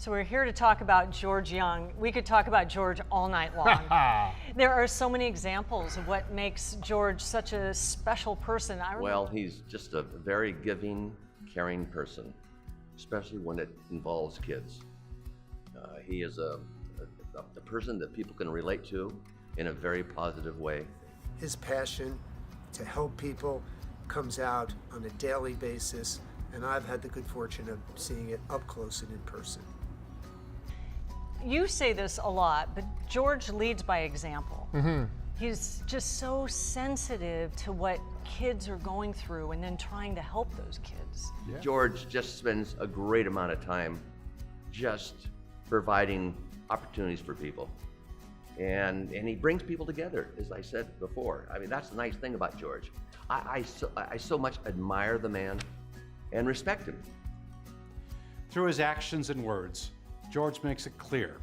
So we're here to talk about George Young. We could talk about George all night long. There are so many examples of what makes George such a special person. Well, he's just a very giving, caring person, especially when it involves kids. He is a person that people can relate to in a very positive way. His passion to help people comes out on a daily basis, and I've had the good fortune of seeing it up close and in person. You say this a lot, but George leads by example. He's just so sensitive to what kids are going through and then trying to help those kids. Yeah. George just spends a great amount of time just providing opportunities for people. And he brings people together, as I said before. I mean, that's the nice thing about George. I so much admire the man and respect him. Through his actions and words, George makes it clear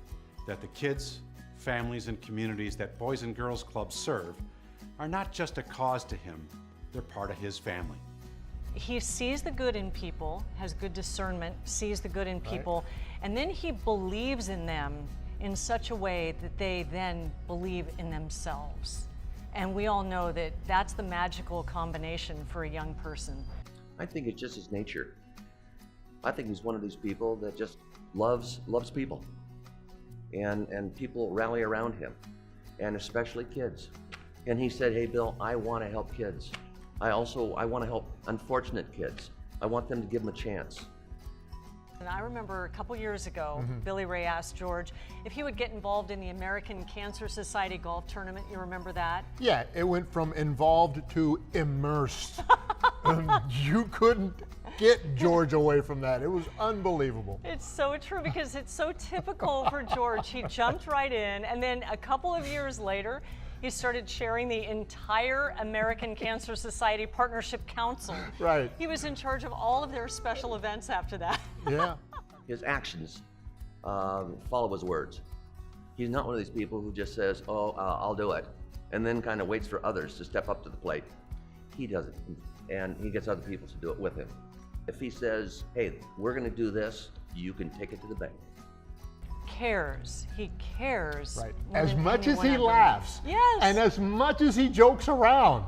that the kids, families, and communities that Boys and Girls Clubs serve are not just a cause to him, they're part of his family. He sees the good in people, has good discernment, sees the good in people, and then he believes in them in such a way that they then believe in themselves. And we all know that that's the magical combination for a young person. I think it's just his nature. I think he's one of these people that just loves people. And people rally around him, and especially kids. And he said, hey Bill, I want to help kids. I want to help unfortunate kids. I want them to give them a chance. And I remember a couple years ago, Billy Ray asked George if he would get involved in the American Cancer Society golf tournament. You remember that? Yeah, it went from involved to immersed. You couldn't get George away from that. It was unbelievable. It's so true because it's so typical for George. He jumped right in, and then a couple of years later, he started chairing the entire American Cancer Society Partnership Council. Right. He was in charge of all of their special events after that. Yeah. His actions follow his words. He's not one of these people who just says, oh, I'll do it, and then kind of waits for others to step up to the plate. He does it, and he gets other people to do it with him. If he says, hey, we're gonna do this, you can take it to the bank. He cares. Right. more As than much as anyone he ever. laughs, Yes. and as much as he jokes around,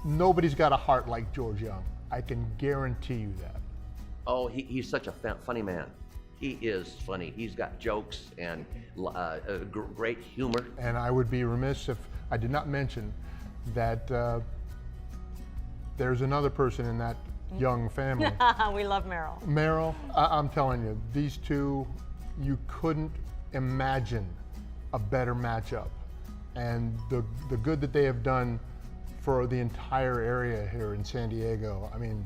nobody's got a heart like George Young. I can guarantee you that. Oh, he's such a funny man. He is funny. He's got jokes and great humor. And I would be remiss if I did not mention that there's another person in that Young family. We love Meryl. Meryl, I'm telling you, these two, you couldn't imagine a better matchup. And the good that they have done for the entire area here in San Diego, I mean,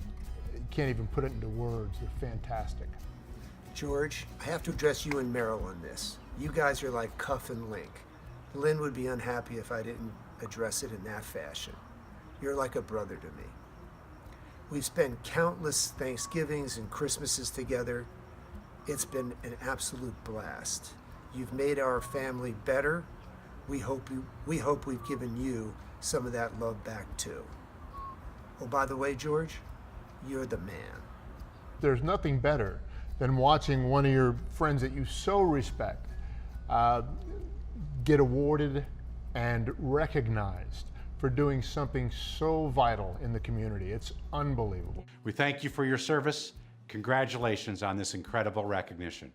you can't even put it into words. They're fantastic. George, I have to address you and Meryl on this. You guys are like Cuff and Link. Lynn would be unhappy if I didn't address it in that fashion. You're like a brother to me. We've spent countless Thanksgivings and Christmases together. It's been an absolute blast. You've made our family better. We hope we've given you some of that love back too. Oh, by the way, George, you're the man. There's nothing better than watching one of your friends that you so respect get awarded and recognized for doing something so vital in the community. It's unbelievable. We thank you for your service. Congratulations on this incredible recognition.